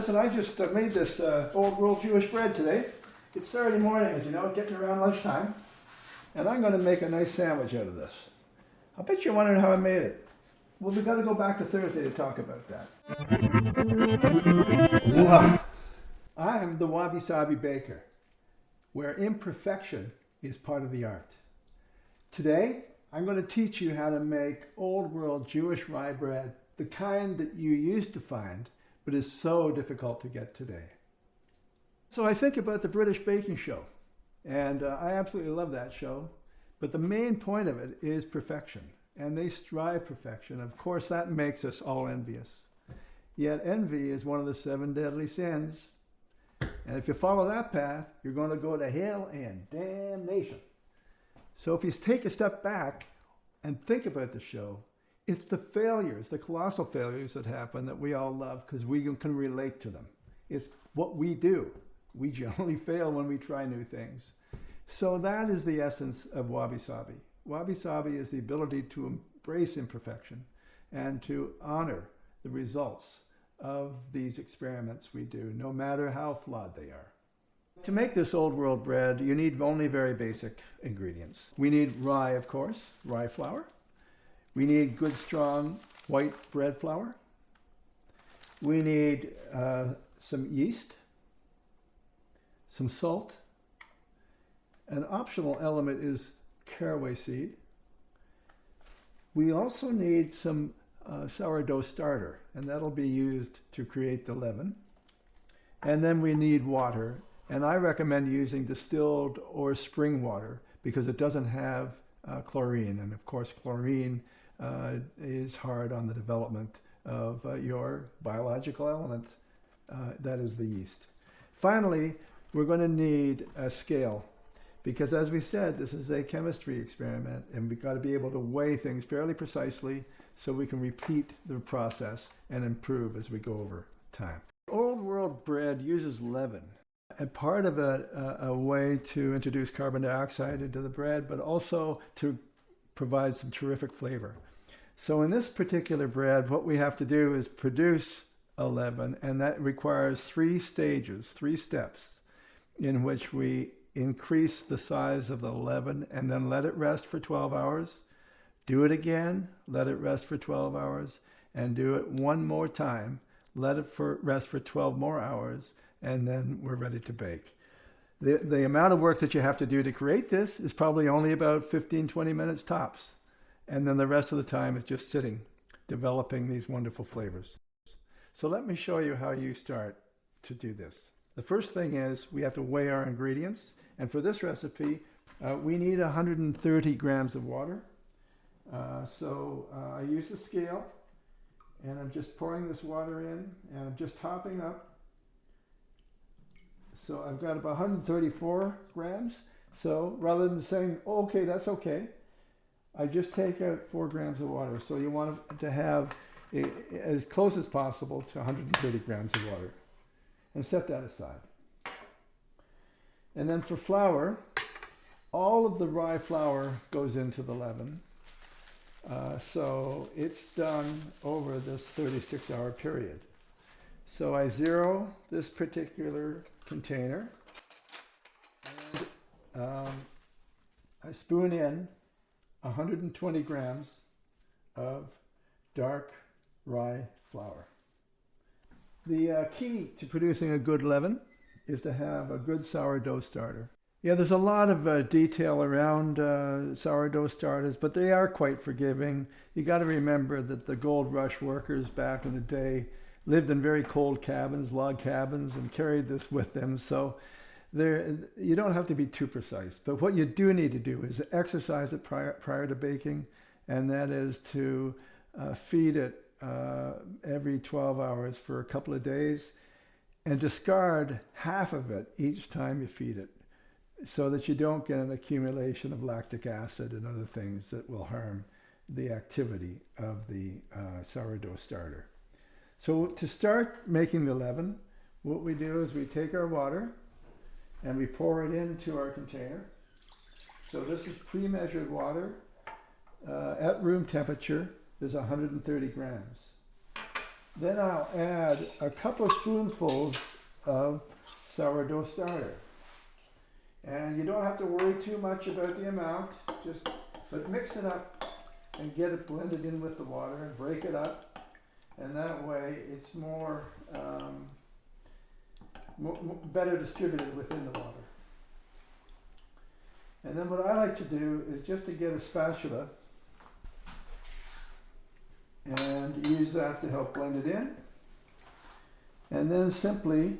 Listen, I just made this old world Jewish bread today. It's Saturday morning, as you know, getting around lunchtime. And I'm going to make a nice sandwich out of this. I bet you're wondering how I made it. Well, we've got to go back to Thursday to talk about that. I am the Wabi-Sabi Baker, where imperfection is part of the art. Today, I'm going to teach you how to make old world Jewish rye bread, the kind that you used to find, but is so difficult to get today. So I think about the British baking show, and I absolutely love that show, but the main point of it is perfection, and they strive perfection. Of course, that makes us all envious. Yet envy is one of the 7 deadly sins, and if you follow that path, you're going to go to hell and damnation. So if you take a step back and think about the show, it's the failures, the colossal failures that happen that we all love because we can relate to them. It's what we do. We generally fail when we try new things. So that is the essence of Wabi-Sabi. Wabi-Sabi is the ability to embrace imperfection and to honor the results of these experiments we do, no matter how flawed they are. To make this old world bread, you need only very basic ingredients. We need rye, of course, rye flour. We need good, strong white bread flour. We need some yeast, some salt. An optional element is caraway seed. We also need some sourdough starter, and that'll be used to create the leaven. And then we need water, and I recommend using distilled or spring water because it doesn't have chlorine, and of course chlorine is hard on the development of your biological element, that is the yeast. Finally, we're going to need a scale because, as we said, this is a chemistry experiment and we've got to be able to weigh things fairly precisely so we can repeat the process and improve as we go over time. Old world bread uses leaven, and part of it a way to introduce carbon dioxide into the bread, but also to provide some terrific flavor. So in this particular bread, what we have to do is produce a leaven, and that requires 3 stages, 3 steps, in which we increase the size of the leaven and then let it rest for 12 hours. Do it again, let it rest for 12 hours, and do it one more time. Let it rest for 12 more hours, and then we're ready to bake. The amount of work that you have to do to create this is probably only about 15-20 minutes tops. And then the rest of the time is just sitting, developing these wonderful flavors. So let me show you how you start to do this. The first thing is we have to weigh our ingredients. And for this recipe, we need 130 grams of water. So I use the scale, and I'm just pouring this water in, and I'm just topping up. So I've got about 134 grams. So rather than saying, oh, okay, that's okay, I just take out 4 grams of water. So you want to have as close as possible to 130 grams of water. And set that aside. And then for flour, all of the rye flour goes into the leaven. So it's done over this 36-hour period. So I zero this particular container. And I spoon in 120 grams of dark rye flour. The key to producing a good leaven is to have a good sourdough starter. Yeah, there's a lot of detail around sourdough starters, but they are quite forgiving. You got to remember that the gold rush workers back in the day lived in very cold cabins, log cabins, and carried this with them. So you don't have to be too precise. But what you do need to do is exercise it prior to baking, and that is to feed it every 12 hours for a couple of days and discard half of it each time you feed it so that you don't get an accumulation of lactic acid and other things that will harm the activity of the sourdough starter. So to start making the leaven, what we do is we take our water and we pour it into our container. So this is pre-measured water at room temperature. Is 130 grams. Then I'll add a couple of spoonfuls of sourdough starter. And you don't have to worry too much about the amount, but mix it up and get it blended in with the water and break it up. And that way it's more better distributed within the water. And then what I like to do is just to get a spatula and use that to help blend it in. And then simply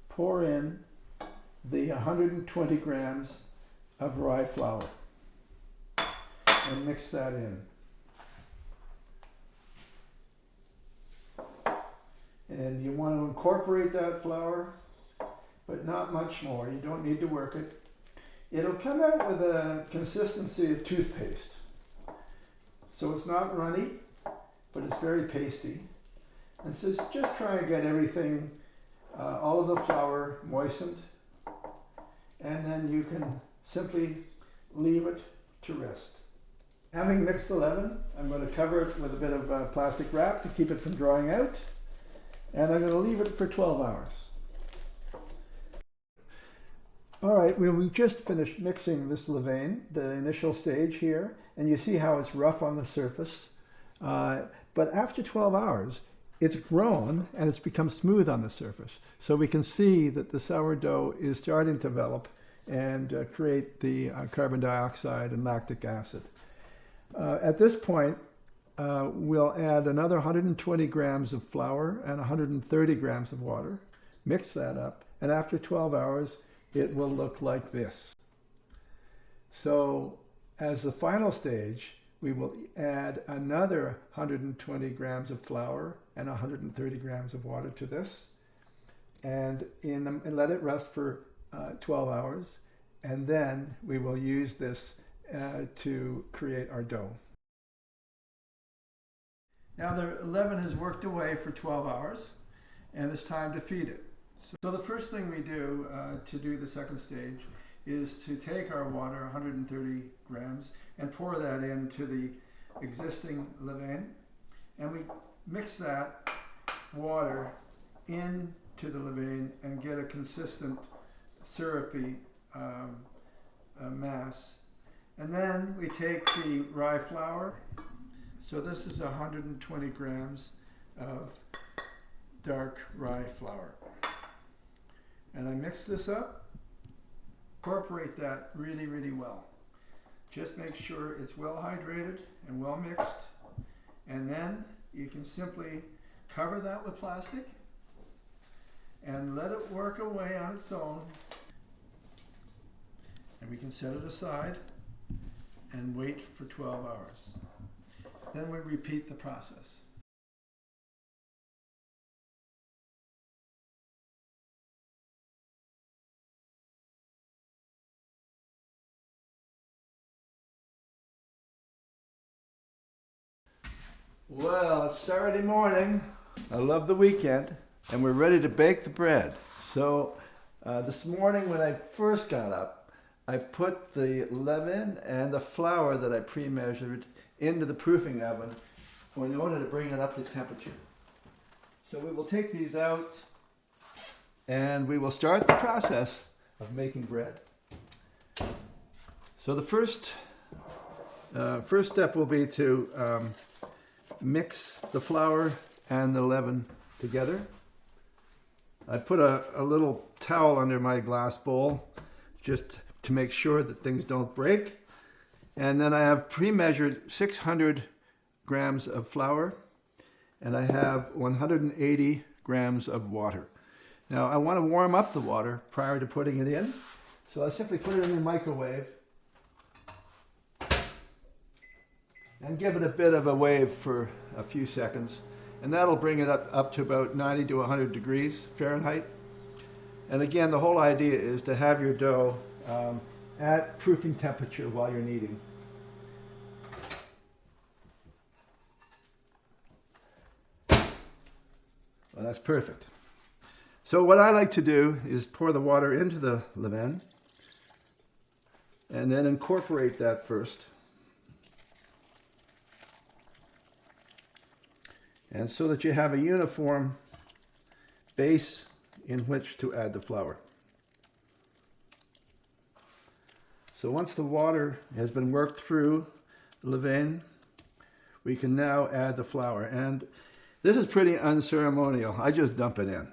pour in the 120 grams of rye flour and mix that in. And you want to incorporate that flour, but not much more. You don't need to work it. It'll come out with a consistency of toothpaste. So it's not runny, but it's very pasty. And so just try and get everything, all of the flour moistened. And then you can simply leave it to rest. Having mixed the leaven, I'm going to cover it with a bit of plastic wrap to keep it from drying out. And I'm going to leave it for 12 hours. All right, we've just finished mixing this levain, the initial stage here, and you see how it's rough on the surface. But after 12 hours, it's grown and it's become smooth on the surface. So we can see that the sourdough is starting to develop and create the carbon dioxide and lactic acid. At this point, we'll add another 120 grams of flour and 130 grams of water, mix that up, and after 12 hours, it will look like this. So as the final stage, we will add another 120 grams of flour and 130 grams of water to this, and let it rest for 12 hours, and then we will use this to create our dough. Now the leaven has worked away for 12 hours, and it's time to feed it. So the first thing we do to do the second stage is to take our water, 130 grams, and pour that into the existing levain, and we mix that water into the levain and get a consistent syrupy mass. And then we take the rye flour. So this is 120 grams of dark rye flour. And I mix this up, incorporate that really, really well. Just make sure it's well hydrated and well mixed. And then you can simply cover that with plastic and let it work away on its own. And we can set it aside and wait for 12 hours. Then we repeat the process. Well, it's Saturday morning. I love the weekend, and we're ready to bake the bread. So this morning when I first got up, I put the leaven and the flour that I pre-measured into the proofing oven in order to bring it up to temperature. So we will take these out and we will start the process of making bread. So the first step will be to mix the flour and the leaven together. I put a little towel under my glass bowl just to make sure that things don't break. And then I have pre-measured 600 grams of flour, and I have 180 grams of water. Now I want to warm up the water prior to putting it in, so I simply put it in the microwave and give it a bit of a wave for a few seconds, and that'll bring it up to about 90 to 100 degrees Fahrenheit. And again, the whole idea is to have your dough at proofing temperature while you're kneading. Well, that's perfect. So what I like to do is pour the water into the levain and then incorporate that first. and so that you have a uniform base in which to add the flour. So once the water has been worked through the levain, we can now add the flour. And this is pretty unceremonial. I just dump it in.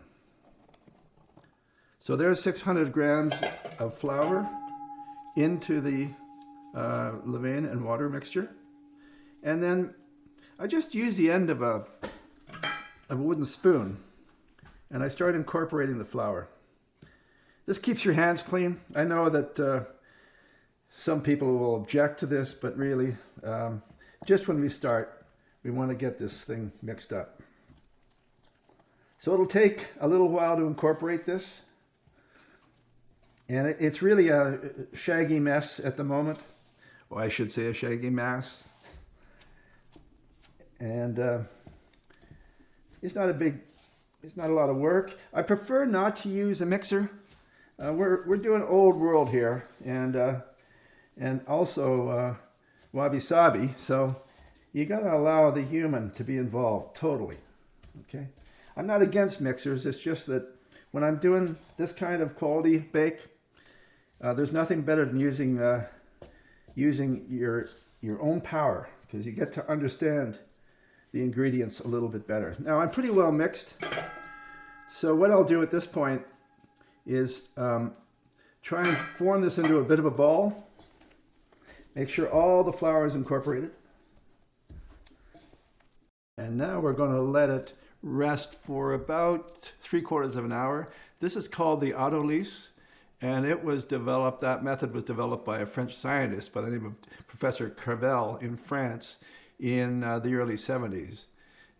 So there's 600 grams of flour into the levain and water mixture. And then I just use the end of a wooden spoon and I start incorporating the flour. This keeps your hands clean. I know that some people will object to this, but really, just when we start, we want to get this thing mixed up. So it'll take a little while to incorporate this. And it's really a shaggy mess at the moment. Or I should say a shaggy mass. And it's not a lot of work. I prefer not to use a mixer. We're doing old world here, and also wabi-sabi, so you got to allow the human to be involved totally. Okay, I'm not against mixers. It's just that when I'm doing this kind of quality bake, there's nothing better than using your own power, because you get to understand the ingredients a little bit better. Now I'm pretty well mixed, so what I'll do at this point is try and form this into a bit of a ball. Make sure all the flour is incorporated. And now we're going to let it rest for about 3/4 of an hour. This is called the autolyse, and that method was developed by a French scientist by the name of Professor Crevel in France in the early 70s.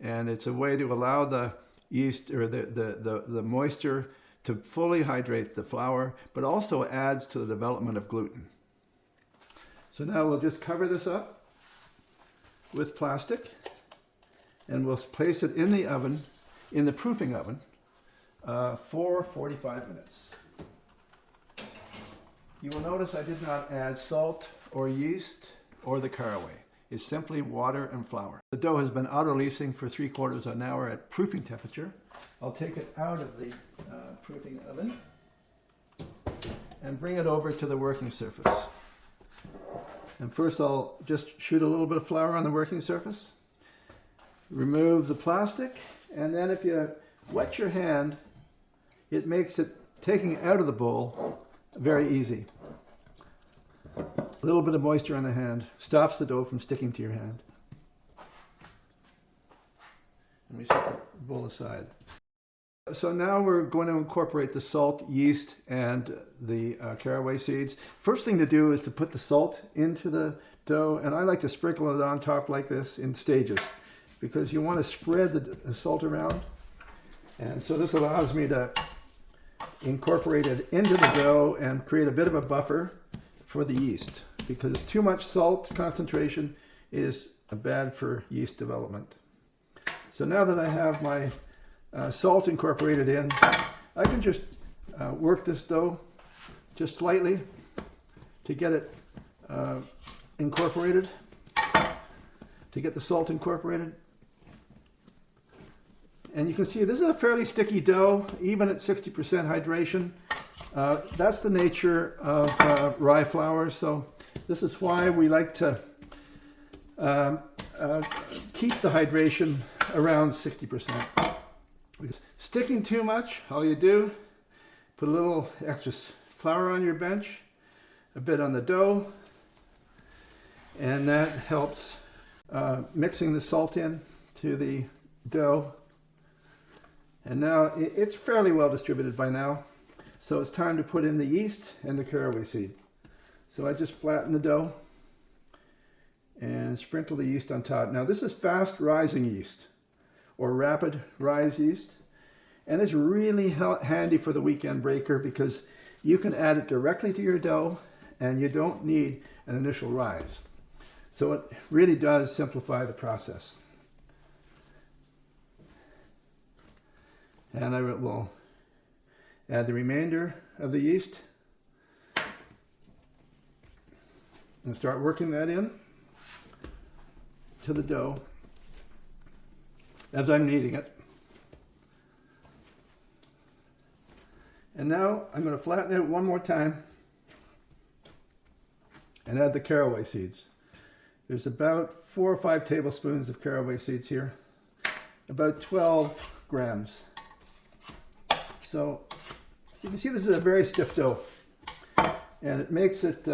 And it's a way to allow the yeast or the moisture to fully hydrate the flour, but also adds to the development of gluten. So now we'll just cover this up with plastic, and we'll place it in the oven, in the proofing oven, for 45 minutes. You will notice I did not add salt or yeast or the caraway. It's simply water and flour. The dough has been autolysing for 3/4 of an hour at proofing temperature. I'll take it out of the proofing oven and bring it over to the working surface. And first I'll just shoot a little bit of flour on the working surface. Remove the plastic, and then if you wet your hand, it makes it, taking it out of the bowl, very easy. A little bit of moisture on the hand stops the dough from sticking to your hand. And we set the bowl aside. So now we're going to incorporate the salt, yeast, and the caraway seeds. First thing to do is to put the salt into the dough, and I like to sprinkle it on top like this in stages, because you want to spread the salt around. And so this allows me to incorporate it into the dough and create a bit of a buffer for the yeast, because too much salt concentration is bad for yeast development. So now that I have my salt incorporated in, I can just work this dough just slightly to get it incorporated, to get the salt incorporated. And you can see this is a fairly sticky dough, even at 60% hydration. That's the nature of rye flour, so this is why we like to keep the hydration around 60%. Sticking too much, all you do, put a little extra flour on your bench, a bit on the dough, and that helps mixing the salt in to the dough. And now it's fairly well distributed by now, so it's time to put in the yeast and the caraway seed. So I just flatten the dough and sprinkle the yeast on top. Now this is fast rising yeast, or rapid rise yeast, and it's really handy for the weekend breaker because you can add it directly to your dough and you don't need an initial rise. So it really does simplify the process. And I will add the remainder of the yeast and start working that in to the dough. as I'm kneading it. And now I'm going to flatten it one more time and add the caraway seeds. There's about 4 or 5 tablespoons of caraway seeds here, about 12 grams. So you can see this is a very stiff dough, and it makes it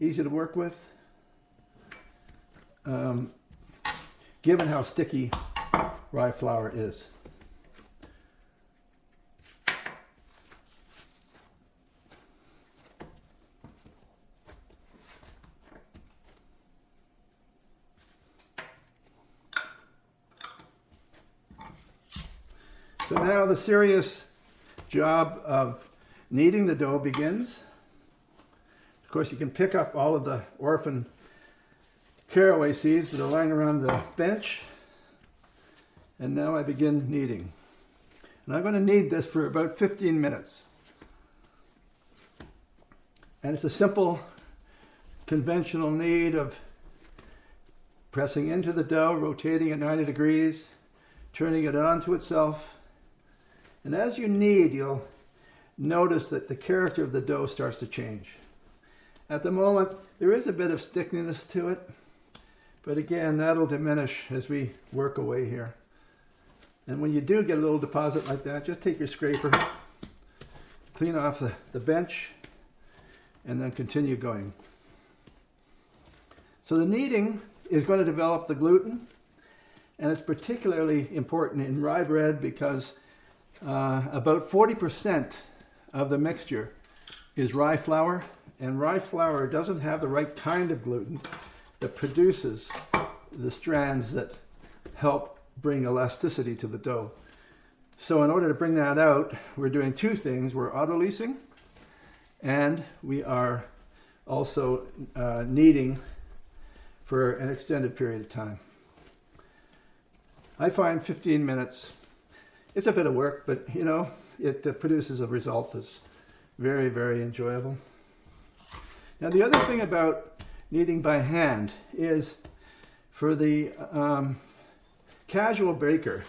easy to work with, given how sticky rye flour is. So now the serious job of kneading the dough begins. Of course, you can pick up all of the orphan caraway seeds that are lying around the bench. And now I begin kneading. And I'm going to knead this for about 15 minutes. And it's a simple, conventional knead of pressing into the dough, rotating at 90 degrees, turning it onto itself. And as you knead, you'll notice that the character of the dough starts to change. At the moment, there is a bit of stickiness to it, but again, that'll diminish as we work away here. And when you do get a little deposit like that, just take your scraper, clean off the bench, and then continue going. So the kneading is going to develop the gluten, and it's particularly important in rye bread because about 40% of the mixture is rye flour, and rye flour doesn't have the right kind of gluten that produces the strands that help bring elasticity to the dough. So in order to bring that out, we're doing 2 things. We're autolysing, and we are also kneading for an extended period of time. I find 15 minutes, it's a bit of work, but you know, it produces a result that's very, very enjoyable. Now the other thing about kneading by hand is for the casual baker,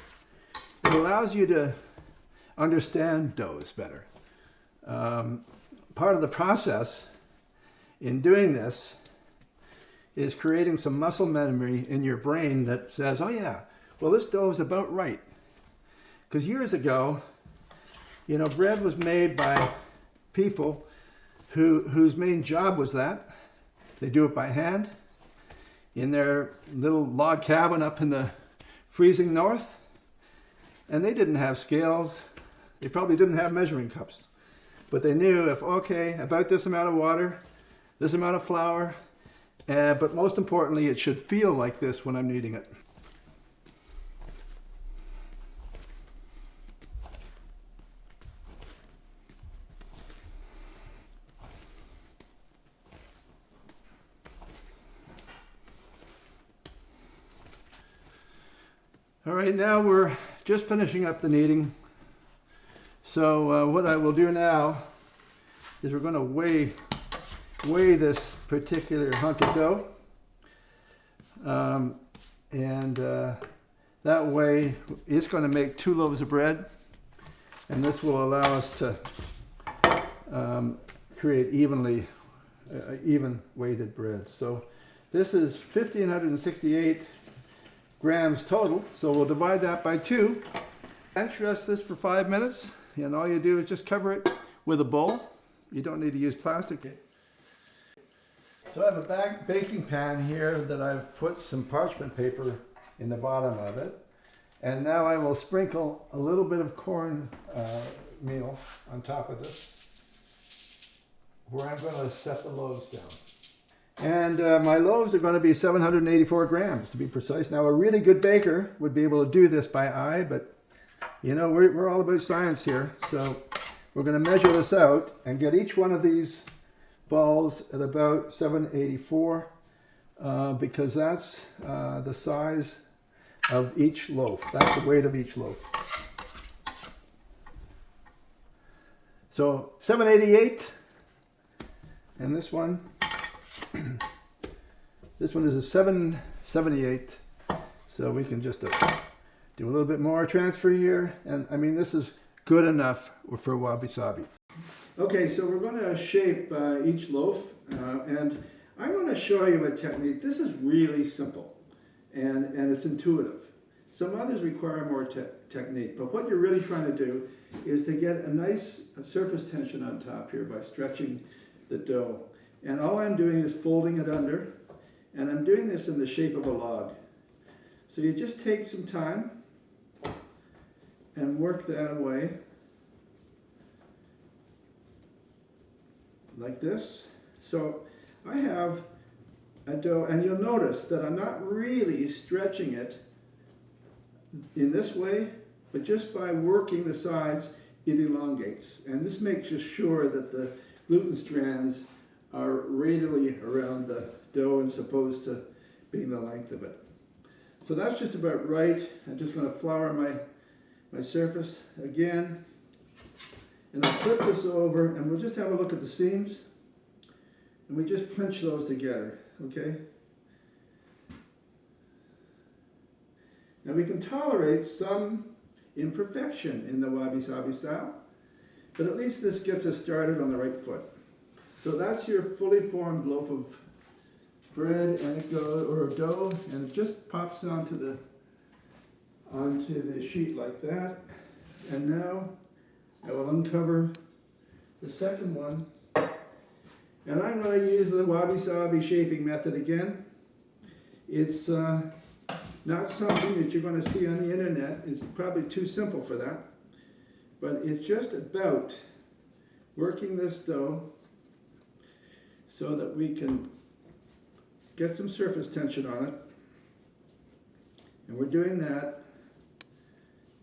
it allows you to understand doughs better. Part of the process in doing this is creating some muscle memory in your brain that says, oh yeah, well this dough is about right. Because years ago, you know, bread was made by people whose main job was that. They do it by hand in their little log cabin up in the freezing north. And they didn't have scales. They probably didn't have measuring cups. But they knew if, okay, about this amount of water, this amount of flour, but most importantly, it should feel like this when I'm kneading it. All right, now we're just finishing up the kneading. So what I will do now is we're going to weigh this particular hunk of dough. That way it's going to make 2 loaves of bread, and this will allow us to create even weighted bread. So this is 1,568 grams total, so we'll divide that by 2. Bench rest this for 5 minutes, and all you do is just cover it with a bowl. You don't need to use plastic. So I have a baking pan here that I've put some parchment paper in the bottom of it, and now I will sprinkle a little bit of corn meal on top of this, where I'm going to set the loaves down. And my loaves are going to be 784 grams to be precise. Now a really good baker would be able to do this by eye, but you know, we're all about science here. So we're going to measure this out and get each one of these balls at about 784 because that's the size of each loaf. That's the weight of each loaf. So 788, and this one is a 778, so we can just Do a little bit more transfer here, and I mean this is good enough for wabi-sabi. Okay, so we're going to shape each loaf, and I'm going to show you a technique. This is really simple, and it's intuitive. Some others require more technique, but what you're really trying to do is to get a nice surface tension on top here by stretching the dough. And all I'm doing is folding it under, and I'm doing this in the shape of a log. So you just take some time and work that away like this. So I have a dough, and you'll notice that I'm not really stretching it in this way, but just by working the sides, it elongates. And this makes us sure that the gluten strands are radially around the dough as opposed to being the length of it. So that's just about right. I'm just going to flour my surface again. And I'll flip this over, and we'll just have a look at the seams. And we just pinch those together, okay? Now we can tolerate some imperfection in the wabi-sabi style, but at least this gets us started on the right foot. So that's your fully formed loaf of bread, and it goes, or dough, and it just pops onto the sheet like that. And now I will uncover the second one, and I'm going to use the wabi-sabi shaping method again. It's not something that you're going to see on the internet. It's probably too simple for that. But it's just about working this dough so that we can get some surface tension on it. And we're doing that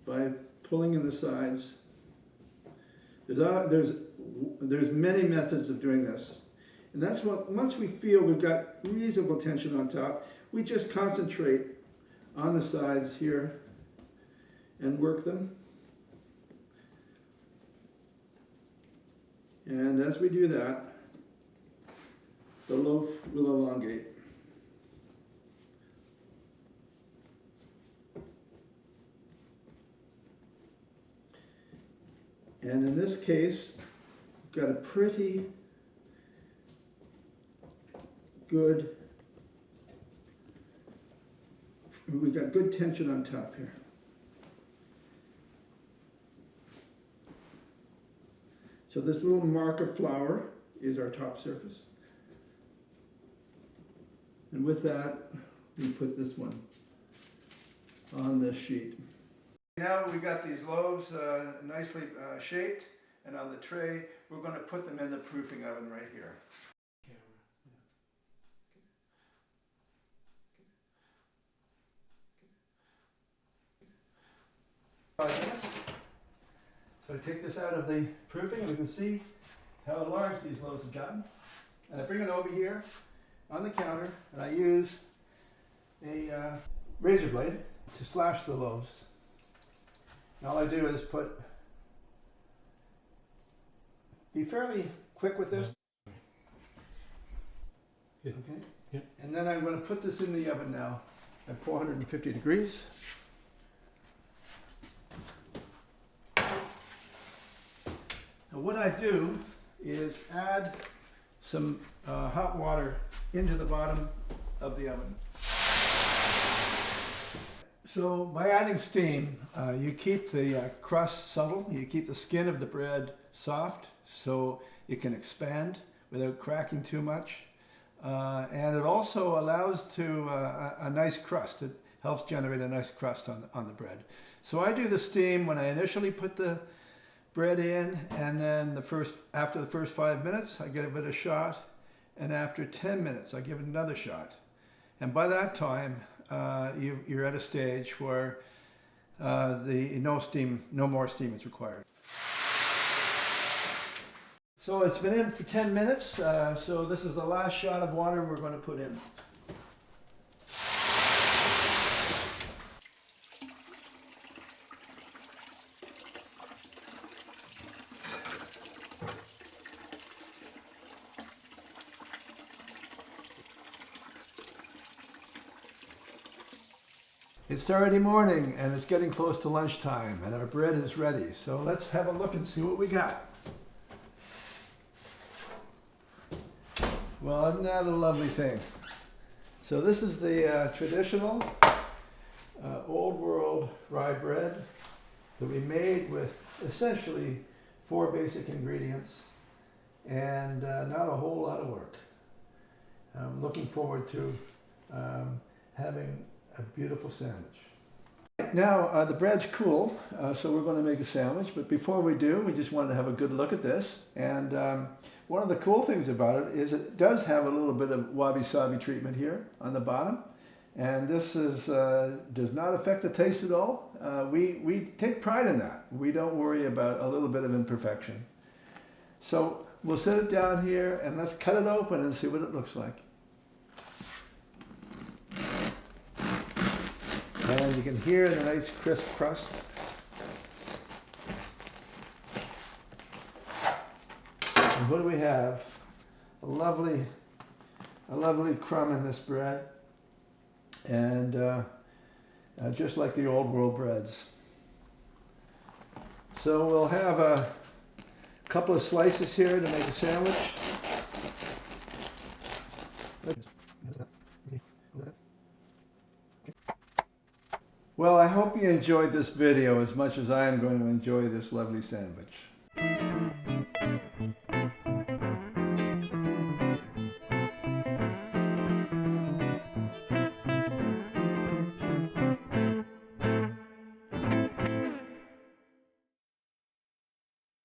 by pulling in the sides. There's many methods of doing this. And that's what, once we feel we've got reasonable tension on top, we just concentrate on the sides here and work them. And as we do that, the loaf will elongate. And in this case, we've got a pretty good, we've got good tension on top here. So this little mark of flour is our top surface. And with that, we put this one on this sheet. Now we've got these loaves nicely shaped, and on the tray, we're going to put them in the proofing oven right here. So I take this out of the proofing, and we can see how large these loaves have gotten. And I bring it over here on the counter, and I use a razor blade to slash the loaves. And all I do is be fairly quick with this. Yeah. Okay. Yeah. And then I'm going to put this in the oven now at 450 degrees. Now what I do is add some hot water into the bottom of the oven. So by adding steam, you keep the crust subtle, you keep the skin of the bread soft so it can expand without cracking too much. And it also allows to a nice crust. It helps generate a nice crust on the bread. So I do the steam when I initially put the bread in, and then after the first 5 minutes I give it a shot, and after 10 minutes I give it another shot. And by that time you're at a stage where no more steam is required. So it's been in for 10 minutes, so this is the last shot of water we're going to put in. It's Saturday morning and it's getting close to lunchtime and our bread is ready. So let's have a look and see what we got. Well, isn't that a lovely thing? So this is the traditional old world rye bread that we made with essentially 4 basic ingredients and not a whole lot of work. I'm looking forward to having a beautiful sandwich. Now the bread's cool, so we're going to make a sandwich, but before we do, we just wanted to have a good look at this. And one of the cool things about it is it does have a little bit of wabi-sabi treatment here on the bottom, and this is does not affect the taste at all. We take pride in that. We don't worry about a little bit of imperfection. So we'll set it down here and let's cut it open and see what it looks like. And you can hear the nice crisp crust. And what do we have? A lovely crumb in this bread. And just like the old world breads. So we'll have a couple of slices here to make a sandwich. Well, I hope you enjoyed this video as much as I am going to enjoy this lovely sandwich.